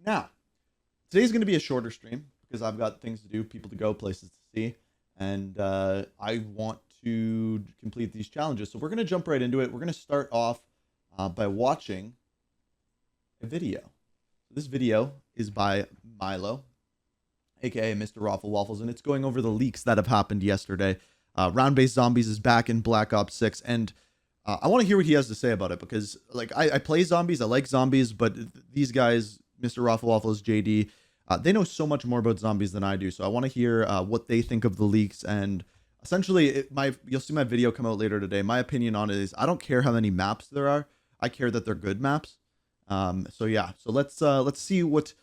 Now, today's going to be a shorter stream because I've got things to do, people to go, places to see, and I want to complete these challenges. So we're going to jump right into it. We're going to start off by watching a video. This video is by Milo, aka Mr. Raffle Waffles, and it's going over the leaks that have happened yesterday. Round-based zombies is back in Black Ops 6, and I want to hear what he has to say about it because, like, I play zombies, I like zombies, but these guys, Mr. Raffle Waffles, JD, they know so much more about zombies than I do. So I want to hear what they think of the leaks, and essentially, you'll see my video come out later today. My opinion on it is I don't care how many maps there are. I care that they're good maps. So yeah, so let's see what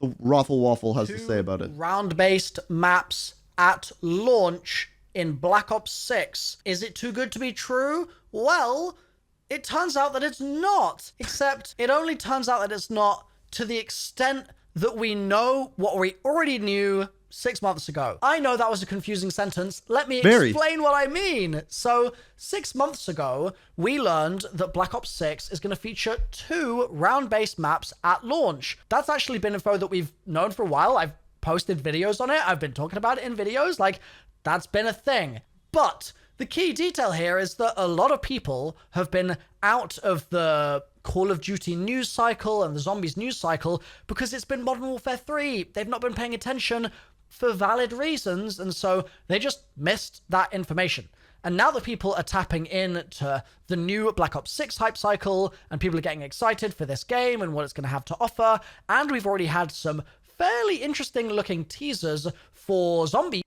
the Raffle Waffle has to say about it. Round-based maps at launch in Black Ops 6. Is it too good to be true? Well, it turns out that it's not. Except it only turns out that it's not to the extent that we know what we already knew 6 months ago. I know that was a confusing sentence. Let me explain what I mean. So 6 months ago, we learned that Black Ops 6 is going to feature 2 round-based maps at launch. That's actually been info that we've known for a while. I've posted videos on it. I've been talking about it in videos. Like, that's been a thing. But the key detail here is that a lot of people have been out of the Call of Duty news cycle and the Zombies news cycle because it's been Modern Warfare 3. They've not been paying attention for valid reasons, and so they just missed that information. And now that people are tapping into the new Black Ops 6 hype cycle, and people are getting excited for this game and what it's going to have to offer, and we've already had some fairly interesting looking teasers for Zombies.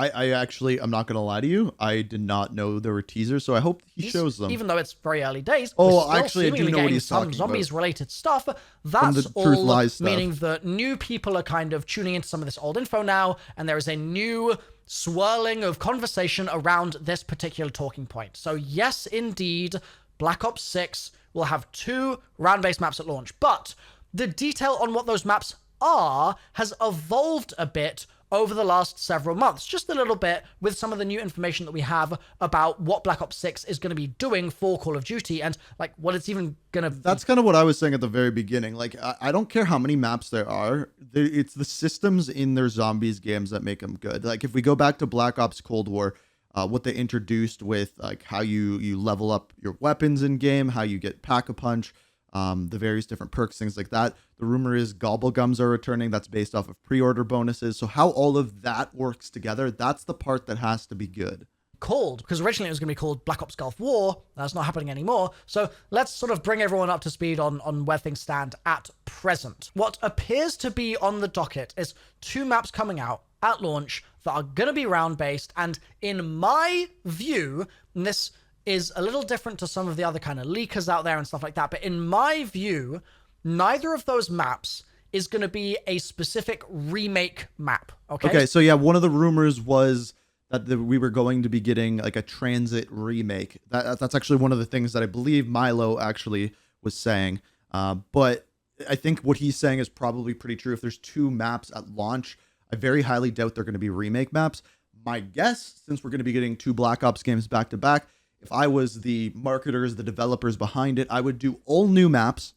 I actually, I'm not going to lie to you. I did not know there were teasers, so I hope he shows them. Even though it's very early days. Oh, actually, I do know what he's talking about. Zombies-related stuff. That's all meaning that new people are kind of tuning into some of this old info now, and there is a new swirling of conversation around this particular talking point. So yes, indeed, Black Ops 6 will have 2 round-based maps at launch, but the detail on what those maps are has evolved a bit over the last several months, just a little bit with some of the new information that we have about what Black Ops 6 is going to be doing for Call of Duty and like what it's even going to... That's kind of what I was saying at the very beginning. Like, I don't care how many maps there are. It's the systems in their zombies games that make them good. Like, if we go back to Black Ops Cold War, what they introduced with like how you level up your weapons in game, how you get Pack-a-Punch, the various different perks, things like that. The rumor is Gobblegums are returning. That's based off of pre-order bonuses. So how all of that works together, that's the part that has to be good. Called, because originally it was going to be called Black Ops Gulf War. That's not happening anymore. So let's sort of bring everyone up to speed on where things stand at present. What appears to be on the docket is 2 maps coming out at launch that are going to be round-based. And in my view, and this is a little different to some of the other kind of leakers out there and stuff like that, but in my view, neither of those maps is going to be a specific remake map. Okay, so yeah, one of the rumors was that we were going to be getting like a transit remake. That's actually one of the things that I believe Milo actually was saying. But I think what he's saying is probably pretty true. If there's 2 maps at launch, I very highly doubt they're going to be remake maps. My guess, since we're going to be getting 2 Black Ops games back to back, if I was the marketers, the developers behind it, I would do all new maps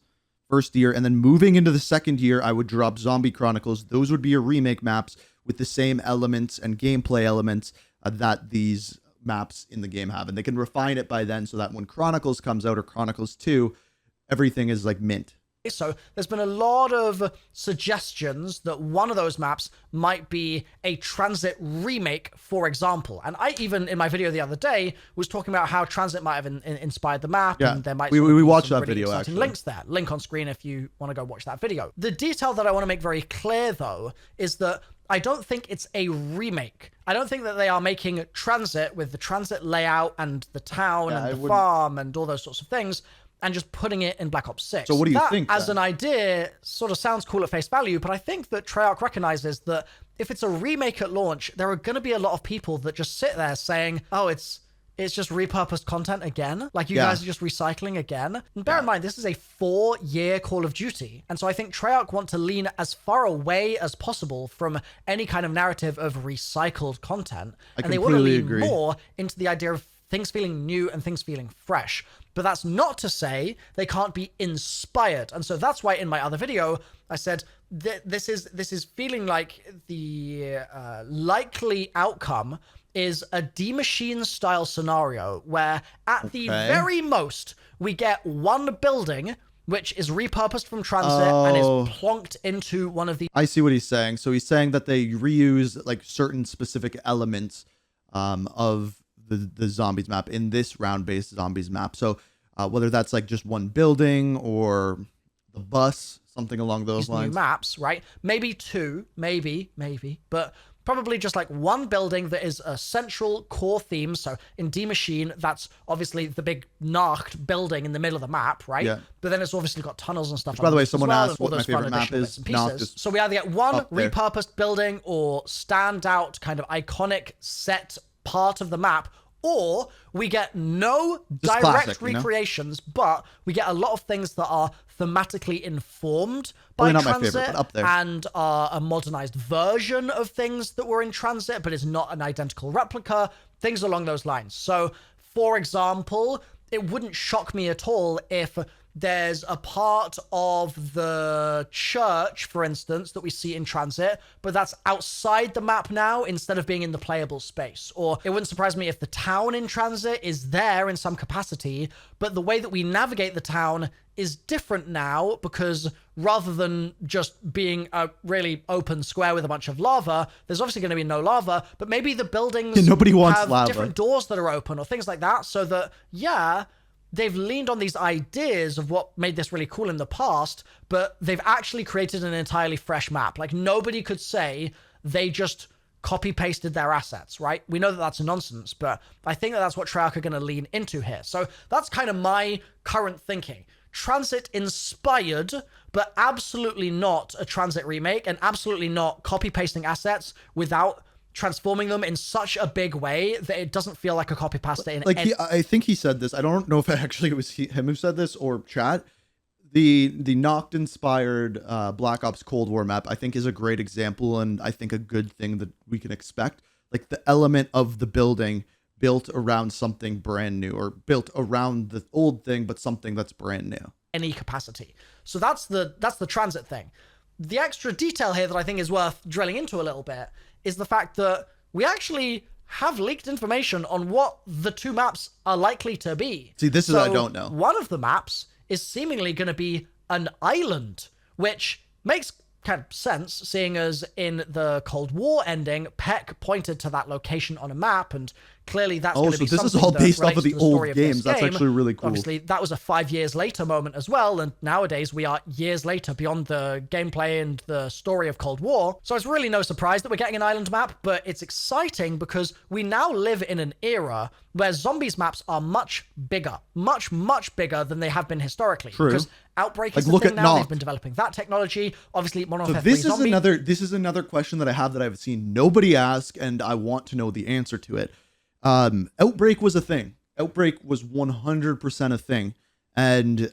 first year, and then moving into the second year, I would drop Zombie Chronicles. Those would be your remake maps with the same elements and gameplay elements that these maps in the game have. And they can refine it by then so that when Chronicles comes out or Chronicles 2, everything is like mint. So there's been a lot of suggestions that one of those maps might be a transit remake, for example. And I even, in my video the other day, was talking about how transit might have inspired the map. Yeah, and there might we watched some that really video, actually. Links there. Link on screen if you want to go watch that video. The detail that I want to make very clear, though, is that I don't think it's a remake. I don't think that they are making transit with the transit layout and the town and the farm and all those sorts of things, and just putting it in Black Ops 6. So what do you think? As an idea, sort of sounds cool at face value, but I think that Treyarch recognizes that if it's a remake at launch, there are going to be a lot of people that just sit there saying, oh, it's just repurposed content again. Like, you guys are just recycling again. And bear in mind, this is a 4-year Call of Duty. And so I think Treyarch want to lean as far away as possible from any kind of narrative of recycled content. And they want to lean more into the idea of things feeling new and things feeling fresh. But that's not to say they can't be inspired. And so that's why in my other video, I said this is feeling like the likely outcome is a D Machine style scenario where at the very most we get one building which is repurposed from transit and is plonked into one of the... I see what he's saying. So he's saying that they reuse like certain specific elements of the zombies map in this round-based zombies map. So whether that's like just one building or the bus, something along those lines. New maps, right? Maybe two, maybe, but probably just like one building that is a central core theme. So in D Machine, that's obviously the big Nacht building in the middle of the map, right? Yeah. But then it's obviously got tunnels and stuff. Which, by the way, someone asked what my favorite map is. So we either get one repurposed building or standout kind of iconic set part of the map, or we get no direct recreations, but we get a lot of things that are thematically informed by transit and are a modernized version of things that were in transit, but it's not an identical replica, things along those lines. So, for example, it wouldn't shock me at all if there's a part of the church, for instance, that we see in transit, but that's outside the map now instead of being in the playable space. Or it wouldn't surprise me if the town in transit is there in some capacity, but the way that we navigate the town is different now because rather than just being a really open square with a bunch of lava, there's obviously going to be no lava, but maybe the buildings have different doors that are open or things like that, so that, they've leaned on these ideas of what made this really cool in the past, but they've actually created an entirely fresh map. Like, nobody could say they just copy-pasted their assets, right? We know that that's nonsense, but I think that that's what Treyarch are going to lean into here. So that's kind of my current thinking. Transit-inspired, but absolutely not a Transit remake, and absolutely not copy-pasting assets without transforming them in such a big way that it doesn't feel like a copy pasta in I think he said this. I don't know if actually it was him who said this or chat. The Noct inspired Black Ops Cold War map I think is a great example, and I think a good thing that we can expect. Like the element of the building built around something brand new, or built around the old thing but something that's brand new. Any capacity. So that's the transit thing. The extra detail here that I think is worth drilling into a little bit is the fact that we actually have leaked information on what the two maps are likely to be. See, this is I don't know. One of the maps is seemingly going to be an island, which makes kind of sense, seeing as in the Cold War ending, Peck pointed to that location on a map, and clearly that's going to be something. This is all based off of the old games. That's actually really cool. Obviously, that was a 5 years later moment as well, and nowadays we are years later beyond the gameplay and the story of Cold War. So it's really no surprise that we're getting an island map, but it's exciting because we now live in an era where zombies maps are much bigger, much bigger than they have been historically. True. Because Outbreak is the thing now. They've been developing that technology. Obviously, Modern Warfare 3 Zombie. This is another question that I have that I've seen nobody ask, and I want to know the answer to it. Outbreak was a thing. Outbreak was 100% a thing. And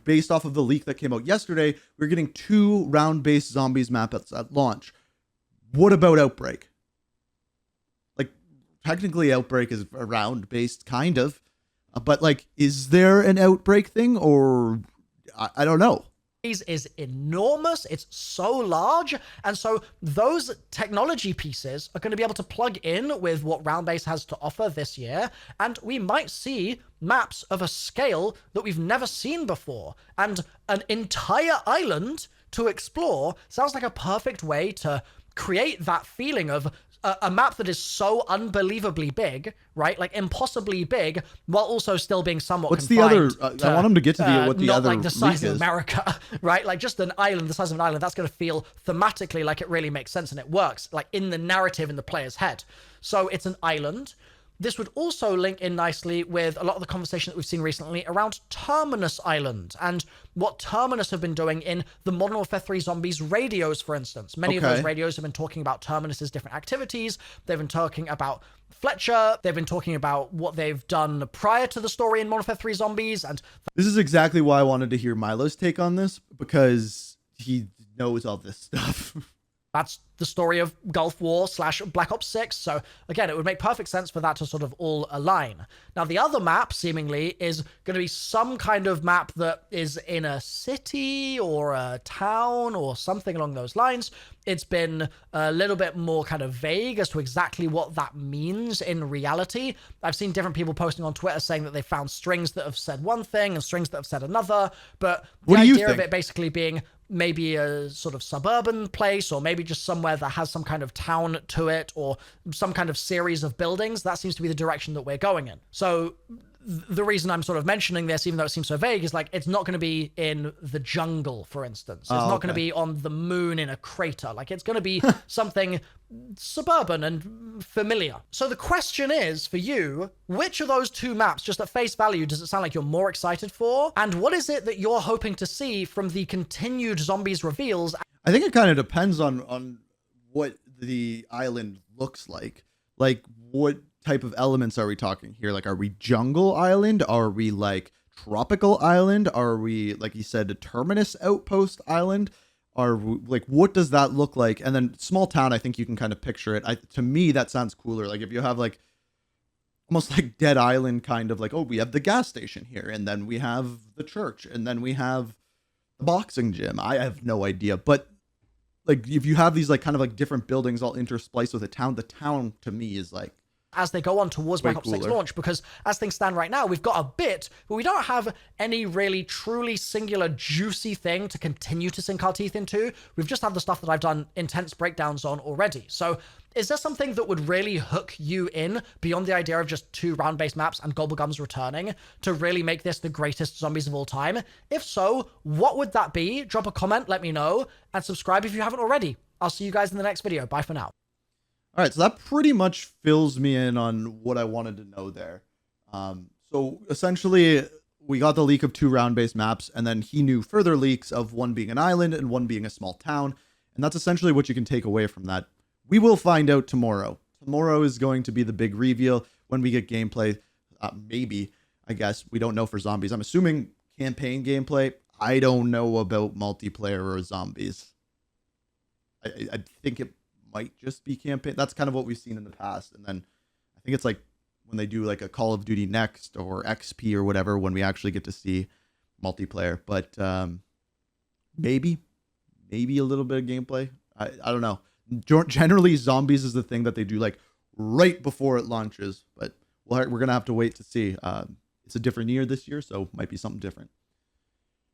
based off of the leak that came out yesterday, we're getting 2 round-based zombies maps at launch. What about Outbreak? Like, technically Outbreak is a round-based, kind of. But, like, is there an Outbreak thing? Or, I don't know. Is enormous. It's so large, and so those technology pieces are going to be able to plug in with what Roundbase has to offer this year, and we might see maps of a scale that we've never seen before, and an entire island to explore sounds like a perfect way to create that feeling of a map that is so unbelievably big, right? Like impossibly big, while also still being somewhat What's the other? I want him to get to what the other. Not like the size of America, right? Like just an island the size of an island. That's going to feel thematically like it really makes sense and it works, like in the narrative in the player's head. So it's an island. This would also link in nicely with a lot of the conversation that we've seen recently around Terminus Island and what Terminus have been doing in the Modern Warfare 3 Zombies radios, for instance. Many of those radios have been talking about Terminus's different activities. They've been talking about Fletcher. They've been talking about what they've done prior to the story in Modern Warfare 3 Zombies. And this is exactly why I wanted to hear Milo's take on this, because he knows all this stuff. That's the story of Gulf War / Black Ops 6. So again, it would make perfect sense for that to sort of all align. Now, the other map seemingly is going to be some kind of map that is in a city or a town or something along those lines. It's been a little bit more kind of vague as to exactly what that means in reality. I've seen different people posting on Twitter saying that they found strings that have said one thing and strings that have said another. But the idea of it basically being maybe a sort of suburban place, or maybe just somewhere that has some kind of town to it, or some kind of series of buildings, that seems to be the direction that we're going in. So the reason I'm sort of mentioning this, even though it seems so vague, is like, it's not going to be in the jungle, for instance. It's not going to be on the moon in a crater. Like, it's going to be something suburban and familiar. So the question is, for you, which of those two maps, just at face value, does it sound like you're more excited for? And what is it that you're hoping to see from the continued zombies reveals? I think it kind of depends on what the island looks like. Like, what type of elements are we talking here? Like, are we jungle island? Are we like tropical island? Are we, like you said, a terminus outpost island? Are we, like, what does that look like? And then small town, I think you can kind of picture it. To me, that sounds cooler. Like, if you have like almost like Dead Island kind of like, oh, we have the gas station here, and then we have the church, and then we have the boxing gym. I have no idea, but like, if you have these like kind of like different buildings all interspliced with the town to me is like, as they go on towards Black Ops 6 launch, because as things stand right now, we've got a bit, but we don't have any really truly singular juicy thing to continue to sink our teeth into. We've just had the stuff that I've done intense breakdowns on already. So is there something that would really hook you in beyond the idea of just 2 round-based maps and Gobblegums returning to really make this the greatest zombies of all time? If so, what would that be? Drop a comment, let me know, and subscribe if you haven't already. I'll see you guys in the next video. Bye for now. All right, so that pretty much fills me in on what I wanted to know there. So essentially, we got the leak of 2 round-based maps, and then he knew further leaks of one being an island and one being a small town, and that's essentially what you can take away from that. We will find out tomorrow. Tomorrow is going to be the big reveal when we get gameplay. Maybe, I guess. We don't know for zombies. I'm assuming campaign gameplay. I don't know about multiplayer or zombies. I think it might just be campaign. That's kind of what we've seen in the past. And then I think it's like when they do like a Call of Duty Next or XP or whatever, when we actually get to see multiplayer. But maybe a little bit of gameplay. I don't know. Generally, zombies is the thing that they do like right before it launches. But we're going to have to wait to see. It's a different year this year, so it might be something different.